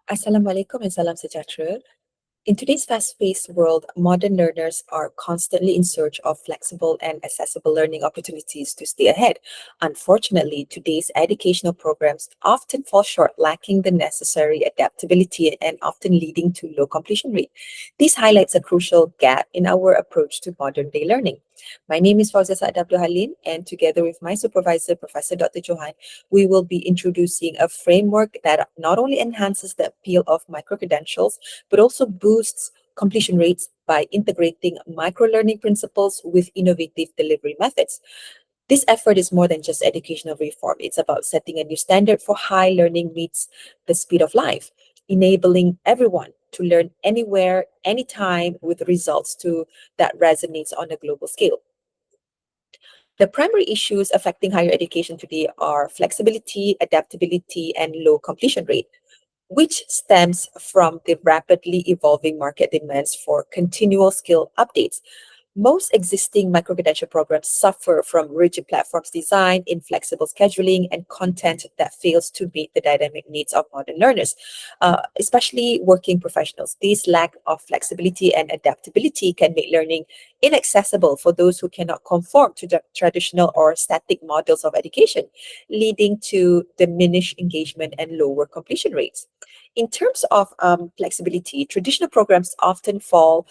Assalamualaikum and salam sejahtera. In today's fast-paced world, modern learners are constantly in search of flexible and accessible learning opportunities to stay ahead. Unfortunately, today's educational programs often fall short, lacking the necessary adaptability and often leading to low completion rate. This highlights a crucial gap in our approach to modern-day learning. My name is Fauzia Saad Abdul Halim, and together with my supervisor, Professor Dr. Johan, we will be introducing a framework that not only enhances the appeal of micro-credentials, but also boosts completion rates by integrating micro-learning principles with innovative delivery methods. This effort is more than just educational reform. It's about setting a new standard for high learning meets the speed of life, enabling everyone to learn anywhere, anytime with results that resonates on a global scale. The primary issues affecting higher education today are flexibility, adaptability, and low completion rate, which stems from the rapidly evolving market demands for continual skill updates. Most existing micro-credential programs suffer from rigid platforms design, inflexible scheduling, and content that fails to meet the dynamic needs of modern learners, especially working professionals. This lack of flexibility and adaptability can make learning inaccessible for those who cannot conform to the traditional or static models of education, leading to diminished engagement and lower completion rates. In terms of flexibility, traditional programs often fail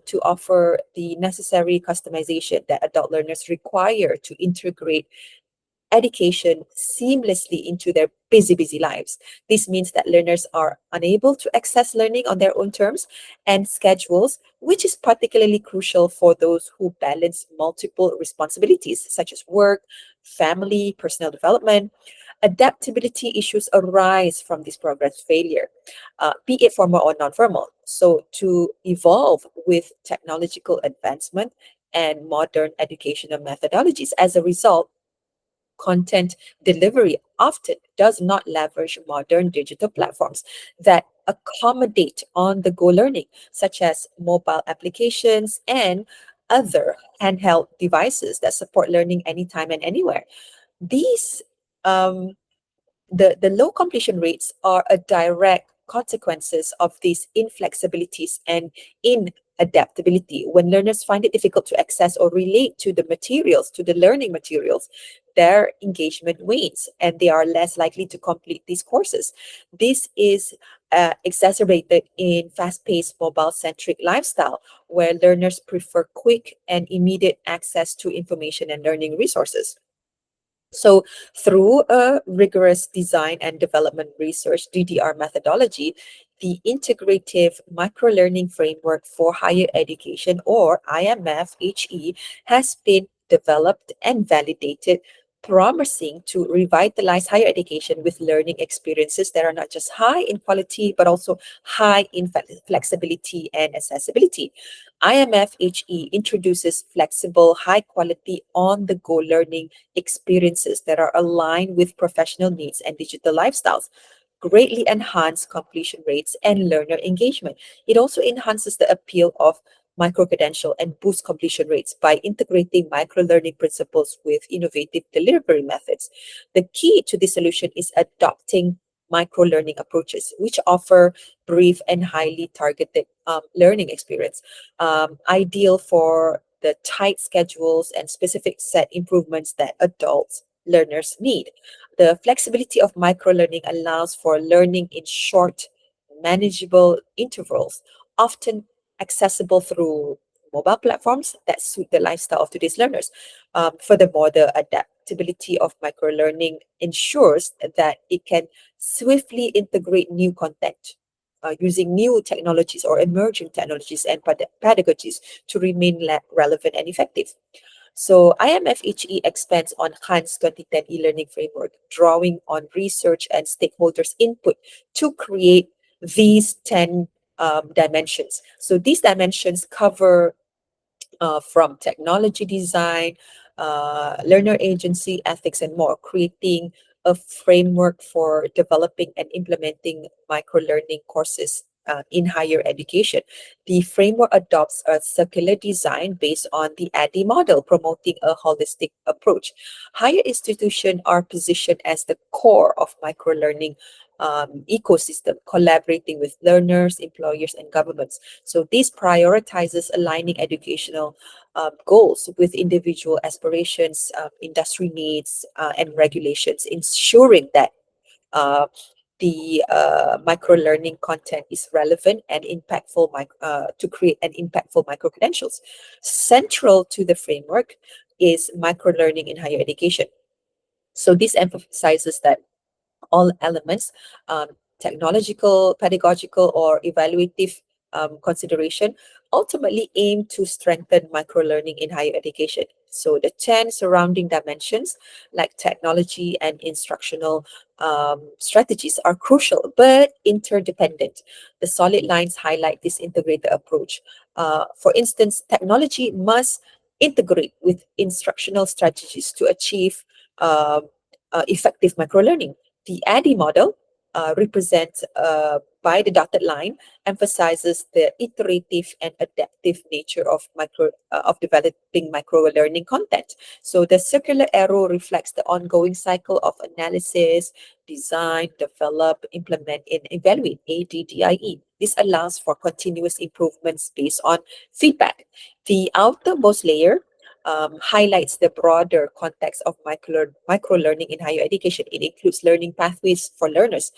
to offer the necessary customization that adult learners require to integrate education seamlessly into their busy lives. This means that learners are unable to access learning on their own terms and schedules, which is particularly crucial for those who balance multiple responsibilities such as work, family, personal development. Adaptability issues arise from this progress failure, be it formal or non-formal. So to evolve with technological advancement and modern educational methodologies. As a result, content delivery often does not leverage modern digital platforms that accommodate on-the-go learning, such as mobile applications and other handheld devices that support learning anytime and anywhere. These um, the low completion rates are a direct consequences of these inflexibilities and inadaptability. When learners find it difficult to access or relate to the materials, to the learning materials, their engagement wanes and they are less likely to complete these courses. This is exacerbated in fast-paced mobile-centric lifestyle where learners prefer quick and immediate access to information and learning resources. So, through a rigorous design and development research (DDR) methodology, the Integrative Microlearning Framework for Higher Education, or IMF HE, has been developed and validated, promising to revitalize higher education with learning experiences that are not just high in quality, but also high in flexibility and accessibility. IMF HE introduces flexible, high quality, on the go learning experiences that are aligned with professional needs and digital lifestyles, greatly enhance completion rates and learner engagement. It also enhances the appeal of micro-credential and boosts completion rates by integrating micro-learning principles with innovative delivery methods. The key to this solution is adopting micro-learning approaches, which offer brief and highly targeted learning experience, ideal for the tight schedules and specific set improvements that adults learners need. The flexibility of microlearning allows for learning in short, manageable intervals, often accessible through mobile platforms that suit the lifestyle of today's learners. Furthermore, the adaptability of microlearning ensures that it can swiftly integrate new content using new technologies or emerging technologies and pedagogies to remain relevant and effective. So IMF HE expands on Han's 2010 e-learning framework, drawing on research and stakeholders' input to create these 10 dimensions. So these dimensions cover from technology design, learner agency, ethics, and more, creating a framework for developing and implementing micro-learning courses in higher education. The framework adopts a circular design based on the ADDIE model, promoting a holistic approach. Higher institutions are positioned as the core of micro-learning ecosystem, collaborating with learners, employers, and governments. So this prioritizes aligning educational goals with individual aspirations, industry needs, and regulations, ensuring that uh, the micro-learning content is relevant and impactful to create an impactful micro-credentials. Central to the framework is micro-learning in higher education. So this emphasizes that all elements, um, technological, pedagogical, or evaluative consideration, ultimately aim to strengthen microlearning in higher education. So the 10 surrounding dimensions, like technology and instructional strategies, are crucial but interdependent. The solid lines highlight this integrated approach. For instance, technology must integrate with instructional strategies to achieve effective microlearning. The ADDIE model, represents by the dotted line, emphasizes the iterative and adaptive nature of developing micro learning content. So the circular arrow reflects the ongoing cycle of analysis, design, develop, implement, and evaluate, ADDIE. This allows for continuous improvements based on feedback. The outermost layer highlights the broader context of micro learning in higher education. It includes learning pathways for learners,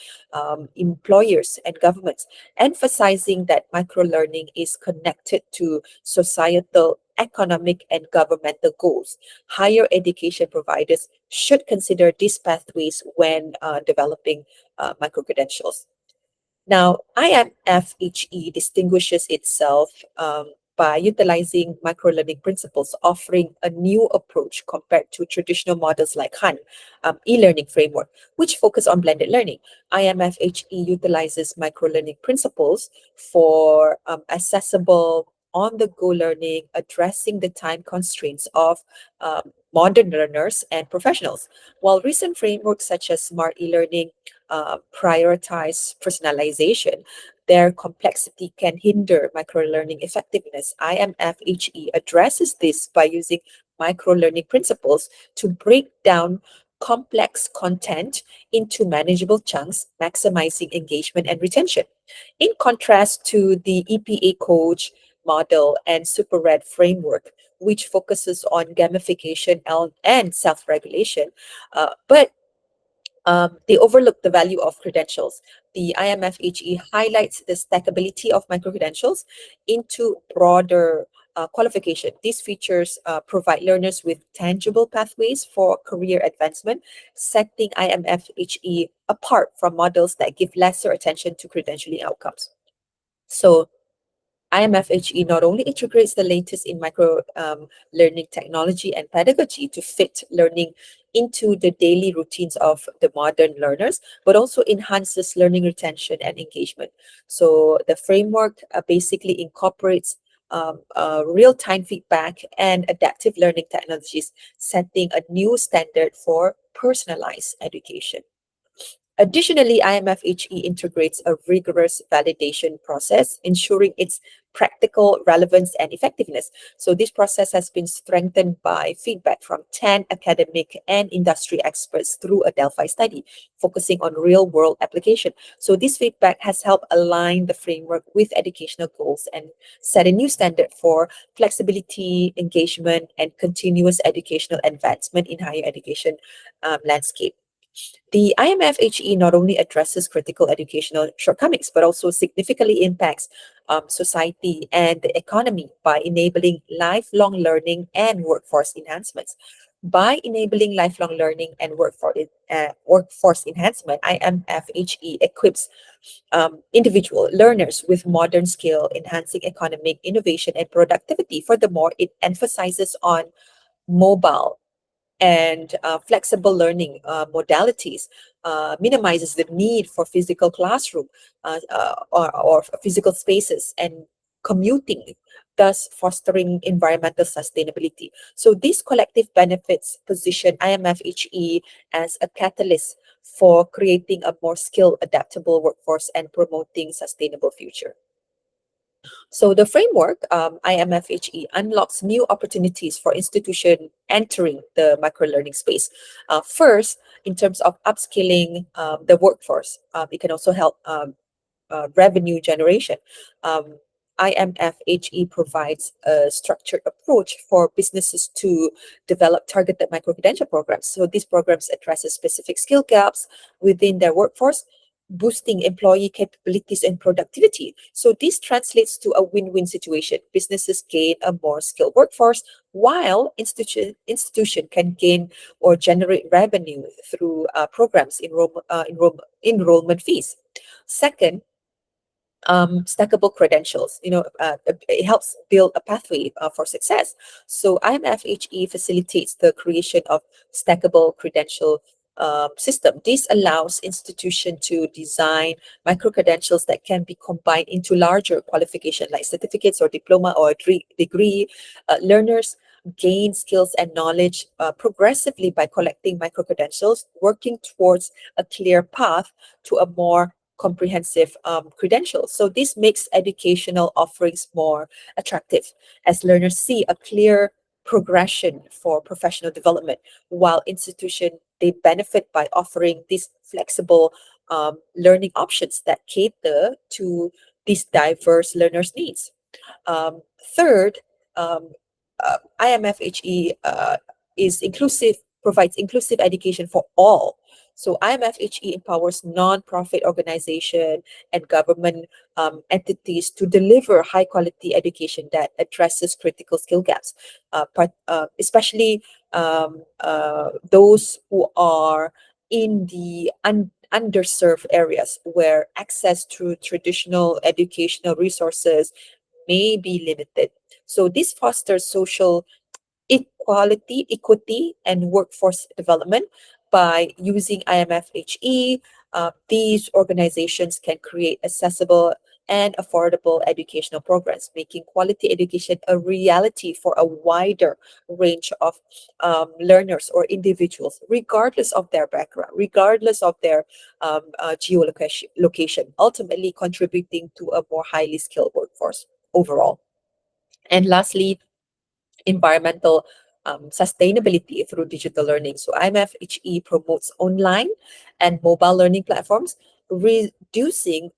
employers, and governments, emphasizing that micro learning is connected to societal, economic, and governmental goals. Higher education providers should consider these pathways when developing micro credentials. Now, IMF HE distinguishes itself by utilizing microlearning principles, offering a new approach compared to traditional models like HAN, e-learning framework, which focus on blended learning. IMF HE utilizes microlearning principles for accessible on-the-go learning, addressing the time constraints of modern learners and professionals. While recent frameworks such as smart e-learning prioritize personalization, their complexity can hinder microlearning effectiveness. IMFHE addresses this by using microlearning principles to break down complex content into manageable chunks, maximizing engagement and retention. In contrast to the EPA coach model and Super Red framework, which focuses on gamification and self-regulation, but they overlook the value of credentials. The IMFHE highlights the stackability of micro-credentials into broader qualification. These features provide learners with tangible pathways for career advancement, setting IMFHE apart from models that give lesser attention to credentialing outcomes. So IMFHE not only integrates the latest in micro learning technology and pedagogy to fit learning into the daily routines of the modern learners, but also enhances learning retention and engagement. So the framework basically incorporates real-time feedback and adaptive learning technologies, setting a new standard for personalized education. Additionally, IMFHE integrates a rigorous validation process, ensuring its practical relevance and effectiveness. So this process has been strengthened by feedback from 10 academic and industry experts through a Delphi study, focusing on real-world application. So this feedback has helped align the framework with educational goals and set a new standard for flexibility, engagement, and continuous educational advancement in higher education landscape. The IMFHE not only addresses critical educational shortcomings, but also significantly impacts society and the economy by enabling lifelong learning and workforce enhancements. By enabling lifelong learning and workforce enhancement, IMFHE equips individual learners with modern skill, enhancing economic innovation and productivity. Furthermore, it emphasizes on mobile and flexible learning modalities, minimizes the need for physical classroom or physical spaces and commuting, thus fostering environmental sustainability. So these collective benefits position IMFHE as a catalyst for creating a more skilled, adaptable workforce and promoting sustainable future. So the framework, IMF HE, unlocks new opportunities for institution entering the microlearning space. First, in terms of upskilling the workforce, it can also help revenue generation. Um, IMF HE provides a structured approach for businesses to develop targeted micro-credential programs. So these programs addresses specific skill gaps within their workforce, boosting employee capabilities and productivity. So this translates to a win-win situation. Businesses gain a more skilled workforce, while institution can gain or generate revenue through programs enrollment fees. Second, stackable credentials. It helps build a pathway for success. So IMF HE facilitates the creation of stackable credential system. This allows institution to design micro credentials that can be combined into larger qualification like certificates or diploma or degree. Learners gain skills and knowledge progressively by collecting micro credentials, working towards a clear path to a more comprehensive credentials. So this makes educational offerings more attractive as learners see a clear progression for professional development, while institution they benefit by offering these flexible learning options that cater to these diverse learners' needs. Third, um, IMF HE is inclusive, provides inclusive education for all. So IMF HE empowers non-profit organization and government entities to deliver high-quality education that addresses critical skill gaps, especially those who are in the underserved areas where access to traditional educational resources may be limited. So this fosters social equity, and workforce development. By using IMF HE, these organizations can create accessible and affordable educational programs, making quality education a reality for a wider range of learners or individuals, regardless of their background, regardless of their geolocation, ultimately contributing to a more highly skilled workforce overall. And lastly, environmental sustainability through digital learning. So IMF HE promotes online and mobile learning platforms, reducing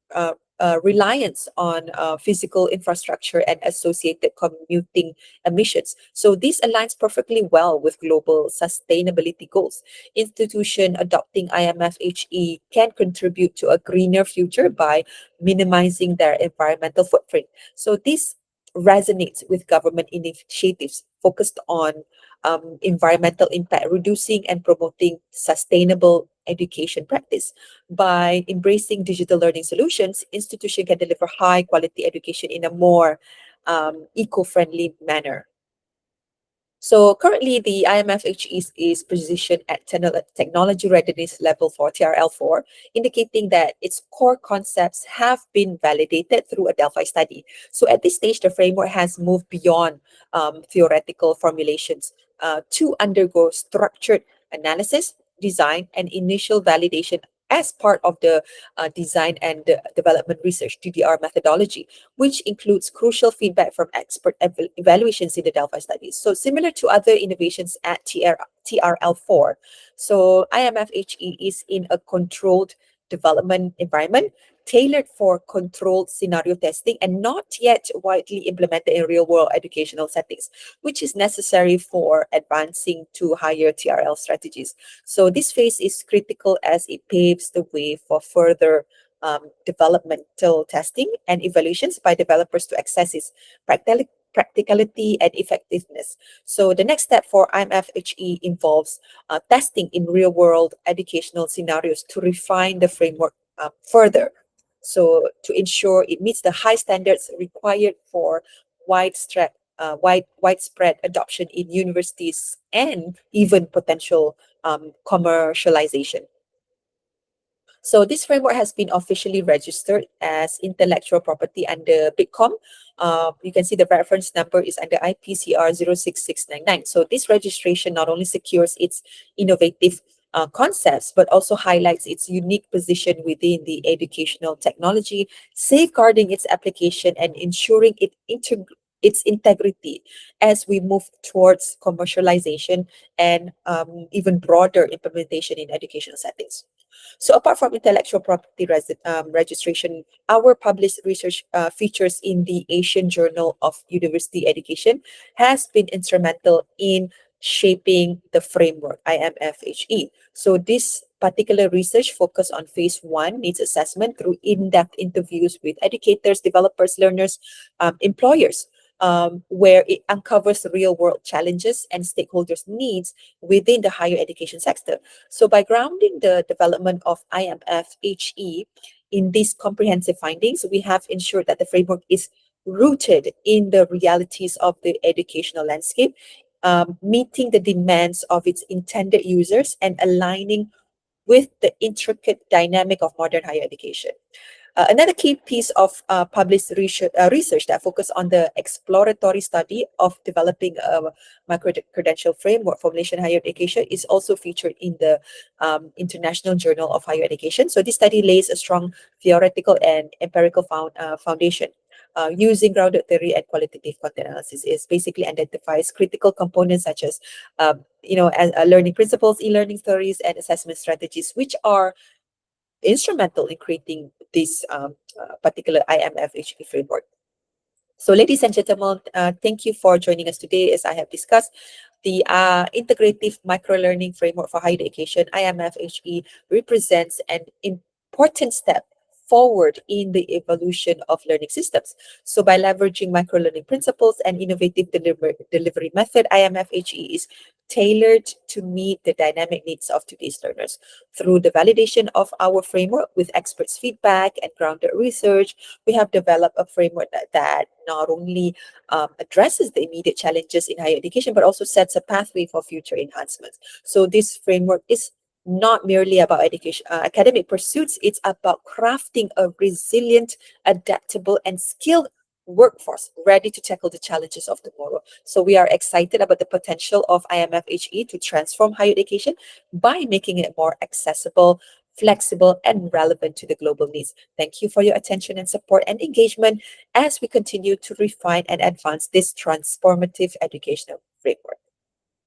reliance on physical infrastructure and associated commuting emissions. So this aligns perfectly well with global sustainability goals. Institution adopting IMF HE can contribute to a greener future by minimizing their environmental footprint. So this resonates with government initiatives focused on environmental impact, reducing and promoting sustainable education practice. By embracing digital learning solutions, institution can deliver high quality education in a more eco-friendly manner. So currently, the IMF is positioned at technology readiness level for TRL4, indicating that its core concepts have been validated through a Delphi study. So at this stage, the framework has moved beyond theoretical formulations to undergo structured analysis, design, and initial validation as part of the design and development research (DDR) methodology, which includes crucial feedback from expert evaluations in the Delphi studies. So similar to other innovations at TRL4, so IMF HE is in a controlled development environment tailored for controlled scenario testing and not yet widely implemented in real-world educational settings, which is necessary for advancing to higher TRL strategies. So this phase is critical as it paves the way for further developmental testing and evaluations by developers to assess its practicality and effectiveness. So the next step for IMF HE involves testing in real-world educational scenarios to refine the framework further. So to ensure it meets the high standards required for widespread adoption in universities and even potential commercialization. So this framework has been officially registered as intellectual property under Bitkom. You can see the reference number is under IPCR 06699. So this registration not only secures its innovative concepts, but also highlights its unique position within the educational technology, safeguarding its application and ensuring its integrity as we move towards commercialization and even broader implementation in educational settings. So apart from intellectual property registration, our published research features in the Asian Journal of University Education has been instrumental in shaping the framework, IMF HE. So this particular research focused on phase one needs assessment through in-depth interviews with educators, developers, learners, employers, where it uncovers real-world challenges and stakeholders' needs within the higher education sector. So by grounding the development of IMF HE in these comprehensive findings, we have ensured that the framework is rooted in the realities of the educational landscape, meeting the demands of its intended users and aligning with the intricate dynamic of modern higher education. Another key piece of published research that focused on the exploratory study of developing a micro-credential framework for Malaysian higher education is also featured in the International Journal of Higher Education. So this study lays a strong theoretical and empirical foundation. Using grounded theory and qualitative content analysis is basically identifies critical components such as, learning principles, e-learning theories, and assessment strategies, which are instrumental in creating this particular IMFHE framework. So, ladies and gentlemen, thank you for joining us today. As I have discussed, the Integrative Microlearning Framework for Higher Education, IMFHE, represents an important step forward in the evolution of learning systems. So by leveraging microlearning principles and innovative delivery method, IMFHE is tailored to meet the dynamic needs of today's learners. Through the validation of our framework with experts' feedback and grounded research, we have developed a framework that not only addresses the immediate challenges in higher education, but also sets a pathway for future enhancements. So this framework is not merely about education, academic pursuits. It's about crafting a resilient, adaptable, and skilled workforce ready to tackle the challenges of tomorrow. So we are excited about the potential of IMFHE to transform higher education by making it more accessible, flexible, and relevant to the global needs. Thank you for your attention and support and engagement as we continue to refine and advance this transformative educational framework.